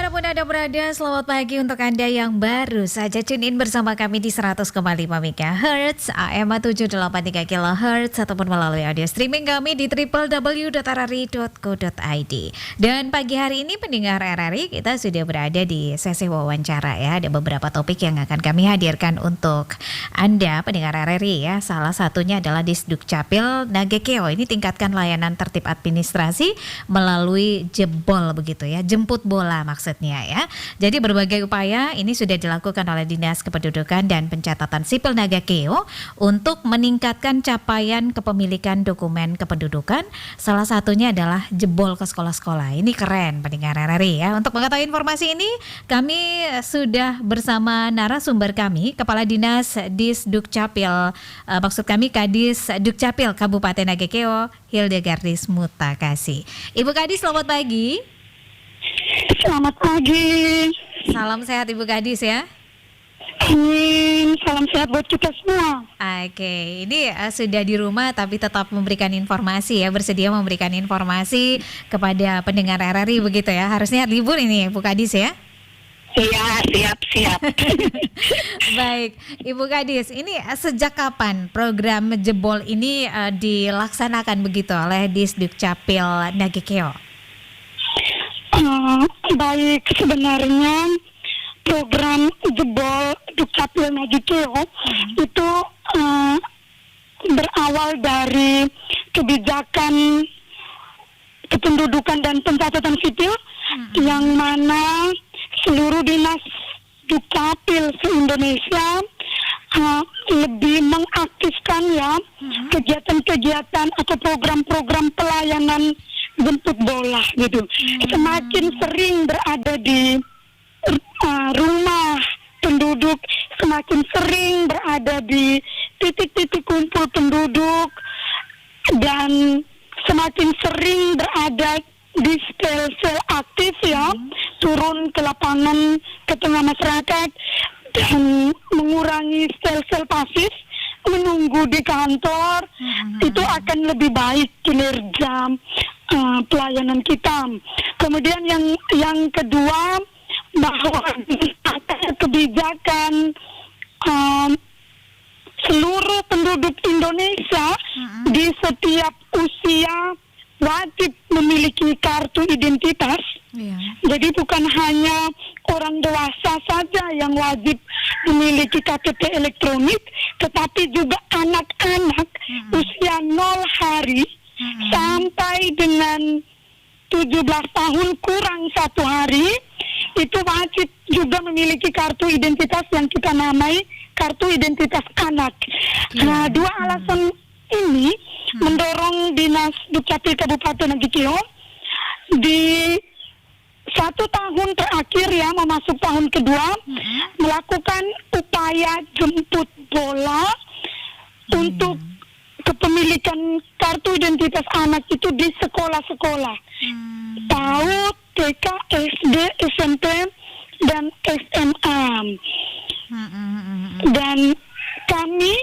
Dimanapun Anda berada, selamat pagi untuk Anda yang baru saja tune in bersama kami di 100,5 MHz, AM 783 kHz, ataupun melalui audio streaming kami di www.rri.co.id. Dan pagi hari ini pendengar RRI, kita sudah berada di sesi wawancara ya. Ada beberapa topik yang akan kami hadirkan untuk Anda pendengar RRI ya. Salah satunya adalah Disdukcapil Nagekeo. Ini tingkatkan layanan tertib administrasi melalui jebol begitu ya. Jemput bola maksudnya ya. Jadi berbagai upaya ini sudah dilakukan oleh Dinas Kependudukan dan Pencatatan Sipil Nagekeo untuk meningkatkan capaian kepemilikan dokumen kependudukan. Salah satunya adalah jebol ke sekolah-sekolah. Ini keren pendengar RRI ya. Untuk mengetahui informasi ini, kami sudah bersama narasumber kami, Kepala Dinas Disdukcapil, maksud kami Kadis Dukcapil Kabupaten Nagekeo, Hildegardis Mutakasi. Ibu Kadis, selamat pagi. Selamat pagi. Salam sehat Ibu Kadis ya. Amin. Salam sehat buat kita semua. Oke, ini sudah di rumah tapi tetap memberikan informasi ya, bersedia memberikan informasi kepada pendengar RRI begitu ya. Harusnya libur ini Ibu Kadis ya. Iya, siap. Baik, Ibu Kadis, ini sejak kapan program jebol ini dilaksanakan begitu oleh Disdukcapil Nagekeo? Baik, sebenarnya program jebol Dukcapil Nagekeo itu berawal dari kebijakan kependudukan dan pencatatan sipil yang mana seluruh dinas Dukcapil se-Indonesia lebih mengaktifkan ya kegiatan-kegiatan atau program-program pelayanan jemput bola gitu. Semakin sering berada di rumah penduduk, semakin sering berada di titik-titik kumpul penduduk, dan semakin sering berada di sel-sel aktif ya, turun ke lapangan, ke tengah masyarakat, dan mengurangi sel-sel pasif, menunggu di kantor, itu akan lebih baik kinerja pelayanan kita. Kemudian yang kedua, bahwa kebijakan seluruh penduduk Indonesia di setiap usia wajib memiliki kartu identitas. Jadi bukan hanya orang dewasa saja yang wajib memiliki KTP elektronik, tetapi juga anak-anak usia 0 hari sampai dengan 17 tahun kurang 1 hari itu wajib juga memiliki kartu identitas yang kita namai kartu identitas anak. Nah, dua alasan ini mendorong Dinas Dukcapil Kabupaten Nagekeo di 1 tahun terakhir ya, memasuk tahun kedua, melakukan upaya jemput bola untuk kepemilikan kartu identitas anak itu di sekolah-sekolah. PAUD, TK, SD, SMP, dan SMA. Dan kami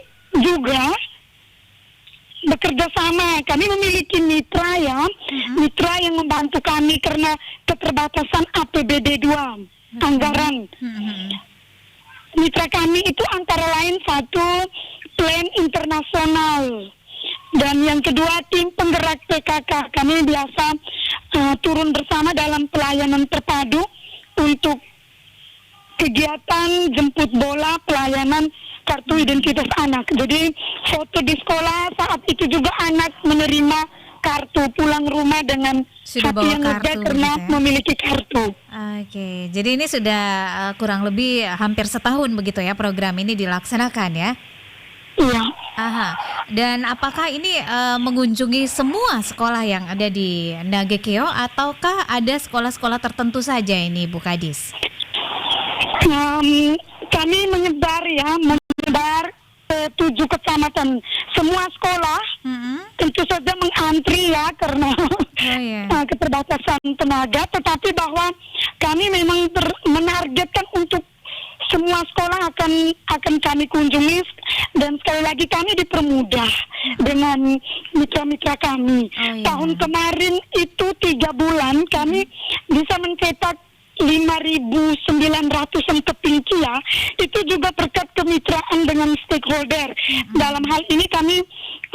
juga bekerja sama. Kami memiliki mitra ya, mitra yang membantu kami karena keterbatasan APBD 2, anggaran. Mitra kami itu antara lain satu, Plan Internasional, dan yang kedua tim penggerak PKK. Kami biasa turun bersama dalam pelayanan terpadu untuk kegiatan jemput bola pelayanan kartu identitas anak. Jadi foto di sekolah, saat itu juga anak menerima kartu, pulang rumah dengan hati yang lega karena memiliki kartu. Oke, jadi ini sudah kurang lebih hampir setahun begitu ya program ini dilaksanakan ya? Iya. Aha. Dan apakah ini mengunjungi semua sekolah yang ada di Nagekeo ataukah ada sekolah-sekolah tertentu saja ini Bu Kadis? Kami menyebar ke 7 kecamatan. Semua sekolah tentu saja mengantri ya karena keterbatasan tenaga, tetapi bahwa kami memang menargetkan untuk semua sekolah akan kami kunjungi, dan sekali lagi kami dipermudah dengan mitra-mitra kami. Tahun kemarin itu 3 bulan kami bisa mencetak 5.900-an keping kia, itu juga berkat kemitraan dengan stakeholder. Dalam hal ini kami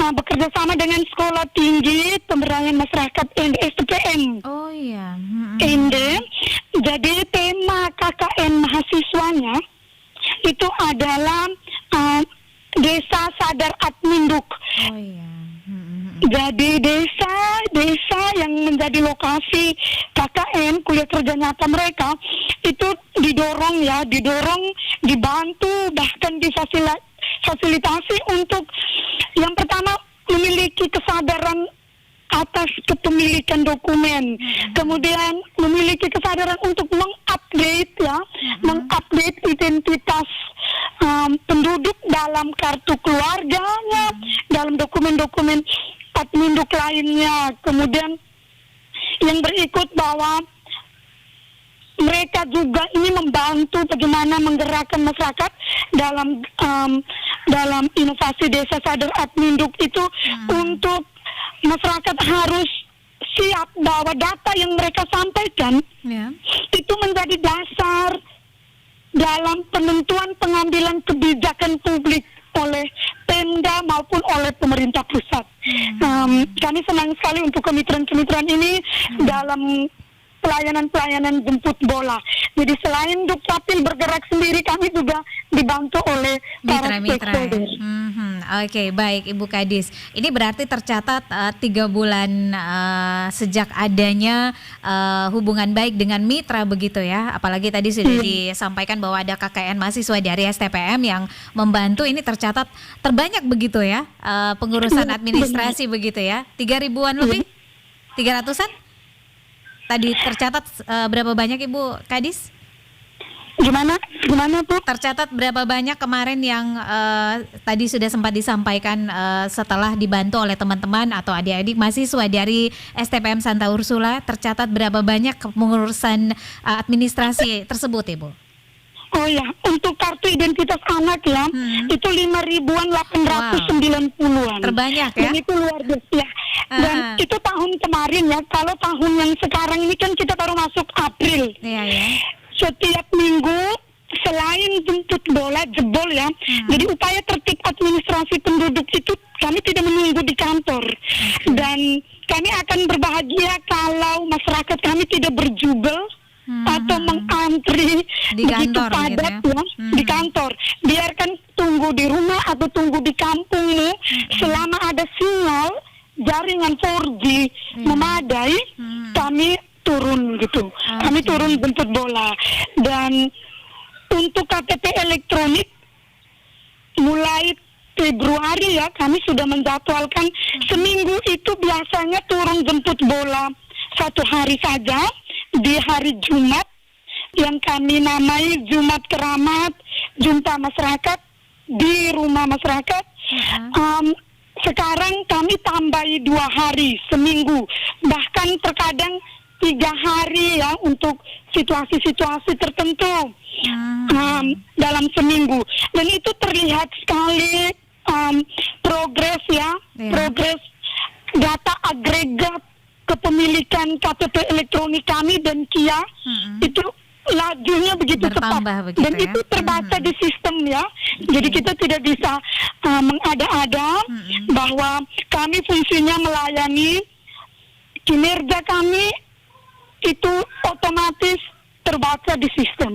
bekerja sama dengan Sekolah Tinggi Pemberdayaan Masyarakat STPM. Oh iya. Ende, jadi tema KKN mahasiswanya itu adalah Desa Sadar Adminduk. Oh iya. Jadi desa yang menjadi lokasi KKN kuliah kerja nyata mereka itu didorong, dibantu, bahkan difasilitasi untuk yang pertama memiliki kesadaran atas kepemilikan dokumen, kemudian memiliki kesadaran untuk mengupdate identitas penduduk dalam kartu keluarganya, dalam dokumen-dokumen Adminduk lainnya. Kemudian yang berikut bahwa mereka juga ini membantu bagaimana menggerakkan masyarakat dalam inovasi Desa Sadar Adminduk itu untuk masyarakat harus siap bahwa data yang mereka sampaikan itu menjadi dasar dalam penentuan pengambilan kebijakan publik oleh Pemda maupun oleh pemerintah pusat. Kami senang sekali untuk kemitraan-kemitraan ini dalam pelayanan-pelayanan jemput bola. Jadi selain Dukcapil bergerak sendiri, kami juga dibantu oleh para stakeholder. Oke, baik Ibu Kadis. Ini berarti tercatat 3 bulan sejak adanya hubungan baik dengan mitra begitu ya. Apalagi tadi sudah disampaikan bahwa ada KKN mahasiswa dari STPM yang membantu. Ini tercatat terbanyak begitu ya, pengurusan administrasi begitu ya. 3.000-an lebih? 300-an? Tadi tercatat berapa banyak Ibu Kadis? Gimana Bu? Tercatat berapa banyak kemarin yang tadi sudah sempat disampaikan setelah dibantu oleh teman-teman atau adik-adik mahasiswa dari STPM Santa Ursula, tercatat berapa banyak pengurusan administrasi tersebut Ibu? Oh ya, untuk kartu identitas anak ya, itu 5.890-an. Terbanyak ya? Dan itu luar biasa ya. Dan itu tahun kemarin ya, kalau tahun yang sekarang ini kan kita baru masuk April. Iya ya. Setiap minggu selain jemput bola jebol ya, jadi upaya tertib administrasi penduduk itu kami tidak menunggu di kantor. Dan kami akan berbahagia kalau masyarakat kami tidak berjubel atau mengantri di begitu kantor, padat gitu ya? Di kantor. Biarkan tunggu di rumah atau tunggu di kampungmu selama ada sinyal jaringan 4G memadai, kami turun gitu. Kami turun jemput bola. Dan untuk KTP elektronik mulai Februari ya, kami sudah menjadwalkan seminggu itu biasanya turun jemput bola 1 hari saja di hari Jumat yang kami namai Jumat Keramat, Jumpa Masyarakat di rumah masyarakat. Sekarang kami tambahi 2 hari seminggu, bahkan terkadang 3 hari ya untuk situasi-situasi tertentu dalam seminggu. Dan itu terlihat sekali progres ya, progres data agregat kepemilikan KTP elektronik kami dan KIA itu lajunya begitu bertambah cepat dan itu terbaca di sistem ya. Jadi kita tidak bisa mengada-ada bahwa kami fungsinya melayani, kinerja kami itu otomatis terbaca di sistem.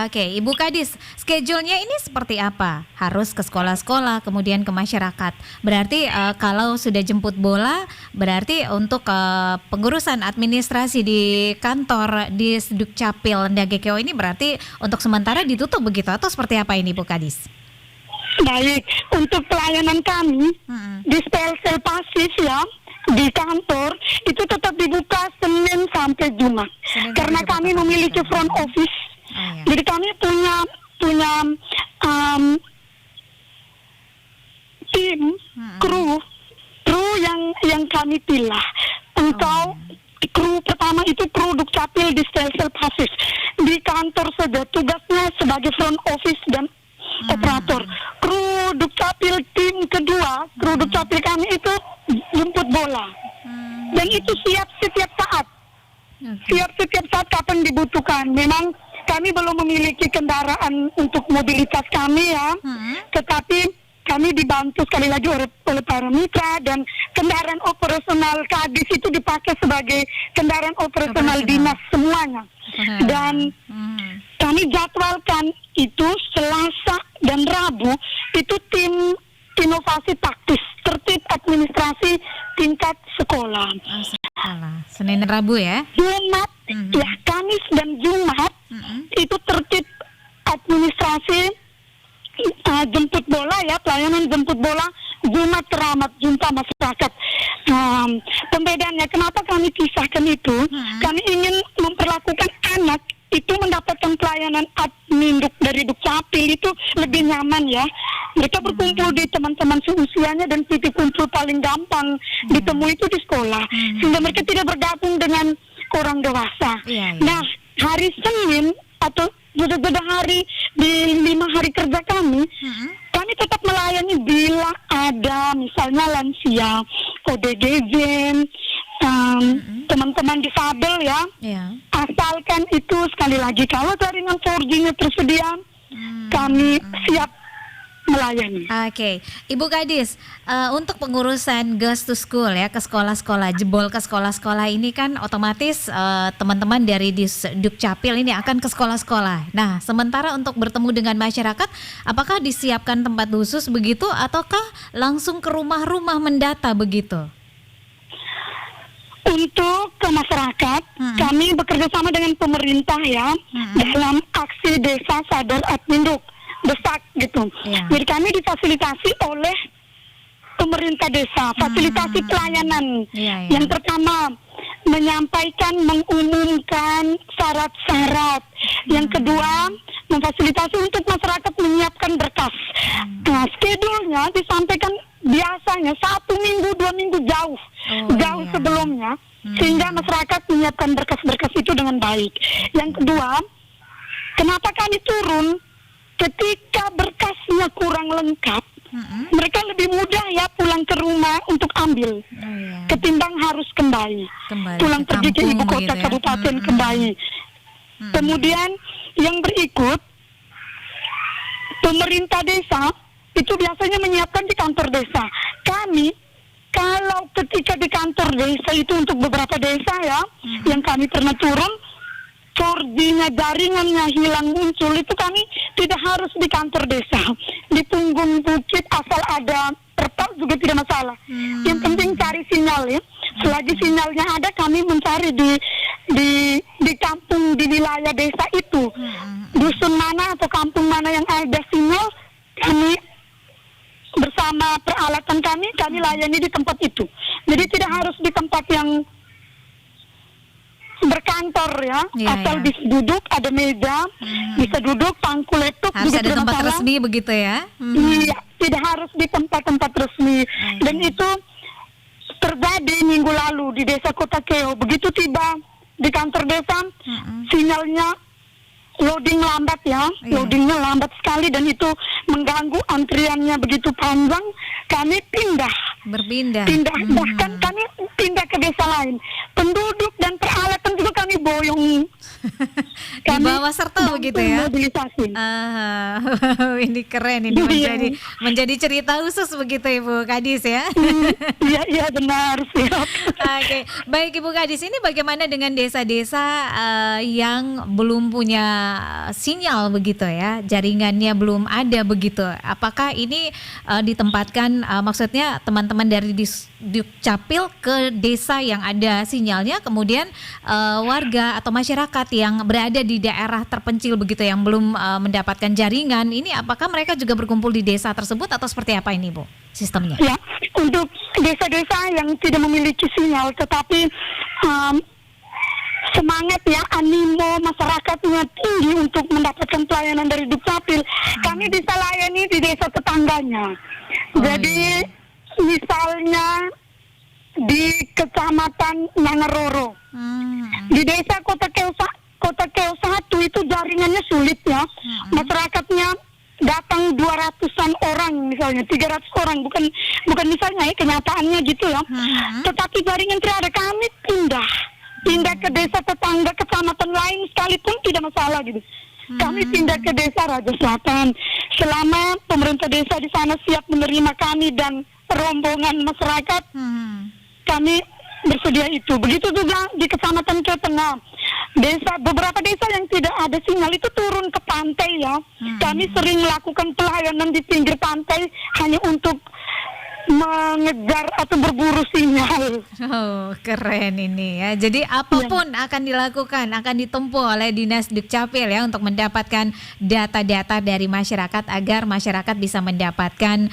Oke, Ibu Kadis, schedule-nya ini seperti apa? Harus ke sekolah-sekolah, kemudian ke masyarakat. Berarti kalau sudah jemput bola, berarti untuk pengurusan administrasi di kantor di Dukcapil Ndagekeo ini berarti untuk sementara ditutup begitu atau seperti apa ini, Bu Kadis? Baik, untuk pelayanan kami di PLC Pasif ya, di kantor itu tetap dibuka Senin sampai Jumat. Karena kami memiliki front office. Jadi kami punya tim kru yang kami pilih. Untuk kru pertama itu kru Dukcapil di Stelsel Pasif. Di kantor saja tugasnya sebagai front office dan operator. Kru Dukcapil tim kedua, kru Dukcapil kami itu jemput bola. Dan itu siap setiap saat. Siap setiap saat kapan dibutuhkan. dibutuhkan. Memang kami belum memiliki kendaraan untuk mobilitas kami ya, tetapi kami dibantu sekali lagi oleh para mitra, dan kendaraan operasional Kadis itu dipakai sebagai kendaraan operasional dinas semuanya. Dan kami jadwalkan itu Selasa dan Rabu itu tim inovasi taktis tertib administrasi tingkat sekolah. Senin dan Rabu ya. Jumat ya, Kamis dan Jumat itu tertib administrasi jemput bola ya, pelayanan jemput bola. Jumat keramat jumpa masyarakat. Pembedaannya kenapa kami pisahkan itu? Kami ingin memperlakukan anak itu mendapatkan pelayanan admin dari Dukcapil itu lebih nyaman ya. Mereka berkumpul di teman-teman seusianya, dan titik kumpul paling gampang ditemui itu di sekolah, sehingga mereka tidak bergabung dengan orang dewasa. Nah, hari Senin atau jeda hari di 5 hari kerja kami, kami tetap melayani bila ada misalnya lansia, ODGJ, teman-teman difabel ya. Asalkan itu sekali lagi kalau jaringan 4G-nya tersedia, kami siap melayani. Oke, Ibu Kadis, untuk pengurusan Girls to School ya, ke sekolah-sekolah, jebol ke sekolah-sekolah ini kan otomatis teman-teman dari Dukcapil ini akan ke sekolah-sekolah. Nah, sementara untuk bertemu dengan masyarakat, apakah disiapkan tempat khusus begitu, ataukah langsung ke rumah-rumah mendata begitu? Untuk ke masyarakat, kami bekerja sama dengan pemerintah ya, dalam aksi Desa Sadar Adminduk. Desak gitu. Jadi kami difasilitasi oleh pemerintah desa, fasilitasi pelayanan. Yang pertama, menyampaikan, mengumumkan syarat-syarat. Yang kedua, memfasilitasi untuk masyarakat menyiapkan berkas. Nah, schedule-nya disampaikan biasanya 1 minggu, 2 minggu jauh sebelumnya, sehingga masyarakat menyiapkan berkas-berkas itu dengan baik. Yang kedua, kenapa kami turun? Ketika berkasnya kurang lengkap, mereka lebih mudah ya pulang ke rumah untuk ambil, ketimbang harus kembali pulang pergi ke ibu kota kabupaten kembali. Kemudian yang berikut, pemerintah desa itu biasanya menyiapkan di kantor desa. Kami kalau ketika di kantor desa itu untuk beberapa desa ya, yang kami pernah turun, 4G-nya jaringannya hilang muncul, itu kami tidak harus di kantor desa, di punggung bukit asal ada terpal juga tidak masalah. Yang penting cari sinyal ya. Selagi sinyalnya ada, kami mencari di kampung, di wilayah desa itu, dusun mana atau kampung mana yang ada sinyal, kami bersama peralatan kami layani di tempat itu. Jadi tidak harus di tempat yang berkantor ya, asal bisa duduk, ada meja, bisa duduk, pangku laptop harus juga ada tempat masalah. resmi begitu ya. Iya, tidak harus di tempat-tempat resmi. Dan itu terjadi minggu lalu di desa Kota Keo. Begitu tiba di kantor desa, sinyalnya loading lambat ya, loadingnya lambat sekali, dan itu mengganggu antriannya begitu panjang. Kami berpindah, bahkan kami pindah ke desa lain. Penduduk dan peralatan juga kami boyong. Dibawa serta begitu ya. Mobilisasi. Ini keren, ini menjadi cerita khusus begitu Ibu Kadis ya. Iya benar sih. Oke, baik Ibu Kadis, ini bagaimana dengan desa-desa yang belum punya sinyal begitu ya, jaringannya belum ada begitu? Apakah ini ditempatkan maksudnya teman-teman dari Dukcapil ke desa yang ada sinyalnya, kemudian warga atau masyarakat yang berada di daerah terpencil begitu yang belum mendapatkan jaringan, ini apakah mereka juga berkumpul di desa tersebut atau seperti apa ini Bu sistemnya? Ya, untuk desa-desa yang tidak memiliki sinyal tetapi semangat ya, animo masyarakatnya tinggi untuk mendapatkan pelayanan dari Dukcapil, kami bisa layani di desa tetangganya. Jadi misalnya di Kecamatan Nangaroro, di desa Kota Keo 1 itu jaringannya sulit ya. Masyarakatnya datang 200-an orang misalnya, 300 orang, bukan misalnya ya, kenyataannya gitu ya. Tetapi jaringan tidak ada, kami pindah pindah ke desa tetangga kecamatan lain sekalipun tidak masalah gitu. Kami pindah ke desa Raja Selatan. Selama pemerintah desa di sana siap menerima kami dan rombongan masyarakat, kami bersedia itu. Begitu juga di kecamatan Ketengah. Beberapa desa yang tidak ada sinyal itu turun ke pantai ya. Kami sering melakukan pelayanan di pinggir pantai hanya untuk mengejar atau berburu sinyal. Oh, keren ini ya. Jadi apapun akan dilakukan, akan ditempuh oleh Dinas Dukcapil ya untuk mendapatkan data-data dari masyarakat agar masyarakat bisa mendapatkan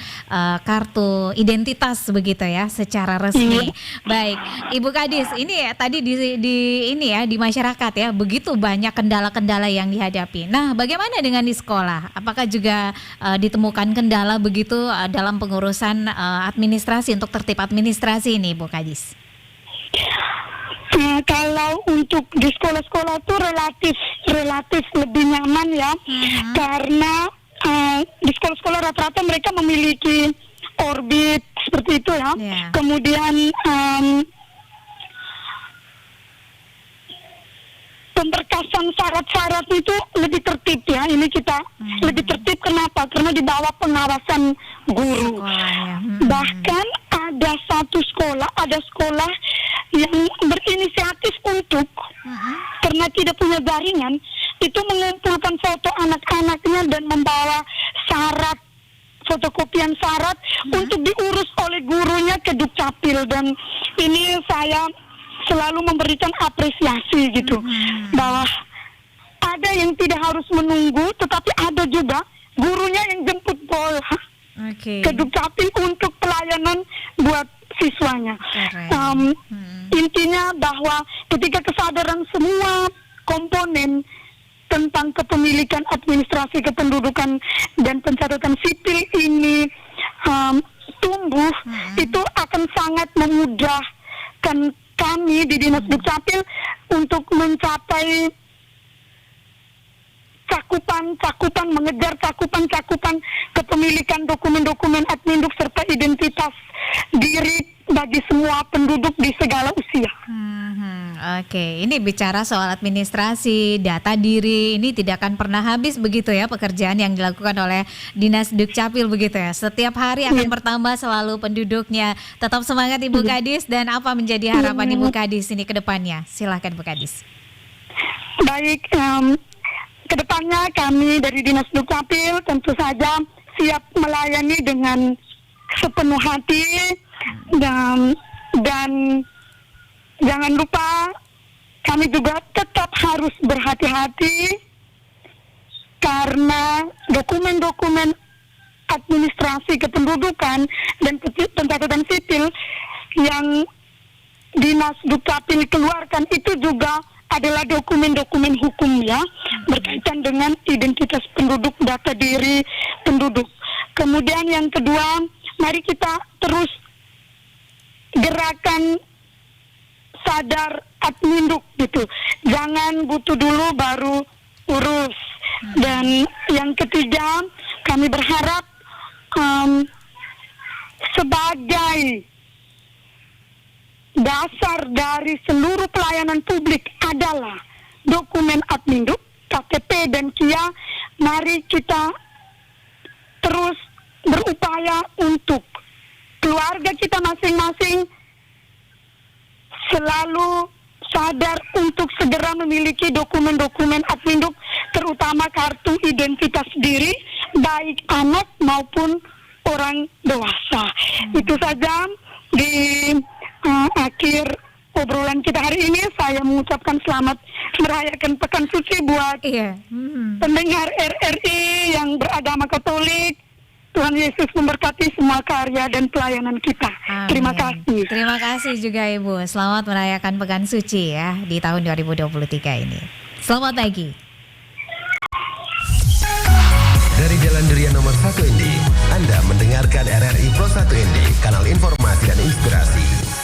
kartu identitas begitu ya secara resmi. Baik, Ibu Kadis, ini ya, tadi di masyarakat ya begitu banyak kendala-kendala yang dihadapi. Nah, bagaimana dengan di sekolah? Apakah juga ditemukan kendala begitu dalam pengurusan administrasi untuk tertib administrasi ini, Bu Kadis? Kalau untuk di sekolah-sekolah itu relatif lebih nyaman ya, karena di sekolah-sekolah rata-rata mereka memiliki orbit seperti itu ya. Kemudian pemberkasan syarat-syarat itu lebih tertib ya. Ini kita lebih tertib, kenapa? Karena di bawah pengawasan guru. Bahkan ada sekolah yang berinisiatif untuk karena tidak punya jaringan itu mengumpulkan foto anak-anaknya dan membawa syarat, fotokopian syarat untuk diurus oleh gurunya ke Dukcapil. Dan ini saya selalu memberikan apresiasi gitu, bahwa ada yang tidak harus menunggu, tetapi ada juga gurunya yang jemput bola ke Dukcapil untuk pelayanan buat siswanya. Intinya bahwa ketika kesadaran semua komponen tentang kepemilikan administrasi kependudukan dan pencatatan sipil ini tumbuh, itu akan sangat memudahkan kami di Dinas Dukcapil untuk mencapai mengejar cakupan kepemilikan dokumen-dokumen adminduk serta identitas diri bagi semua penduduk di segala usia. Oke, ini bicara soal administrasi, data diri, ini tidak akan pernah habis begitu ya pekerjaan yang dilakukan oleh Dinas Dukcapil begitu ya. Setiap hari akan bertambah selalu penduduknya. Tetap semangat Ibu Kadis, dan apa menjadi harapan Ibu Kadis ini ke depannya? Silakan Bu Kadis. Baik, kedepannya kami dari Dinas Dukcapil tentu saja siap melayani dengan sepenuh hati, dan jangan lupa kami juga tetap harus berhati-hati karena dokumen-dokumen administrasi kependudukan dan pencatatan sipil yang Dinas Dukcapil keluarkan itu juga adalah dokumen-dokumen hukum ya, berkaitan dengan identitas penduduk, data diri penduduk. Kemudian yang kedua, mari kita terus gerakan sadar adminduk gitu. Jangan butuh dulu baru urus. Dan yang ketiga, kami berharap sebagai dasar dari seluruh pelayanan publik adalah dokumen adminduk, KTP dan KIA. Mari kita terus berupaya untuk keluarga kita masing-masing selalu sadar untuk segera memiliki dokumen-dokumen adminduk, terutama kartu identitas diri, baik anak maupun orang dewasa. Itu saja di akhir obrolan kita hari ini. Saya mengucapkan selamat merayakan Pekan Suci buat pendengar RRI yang beragama Katolik. Tuhan Yesus memberkati semua karya dan pelayanan kita. Amin. Terima kasih. Terima kasih juga Ibu. Selamat merayakan Pekan Suci ya di tahun 2023 ini. Selamat pagi. Dari Jalan Durian nomor 1 Indi, Anda mendengarkan RRI Pro 1 Indi, kanal informasi dan inspirasi.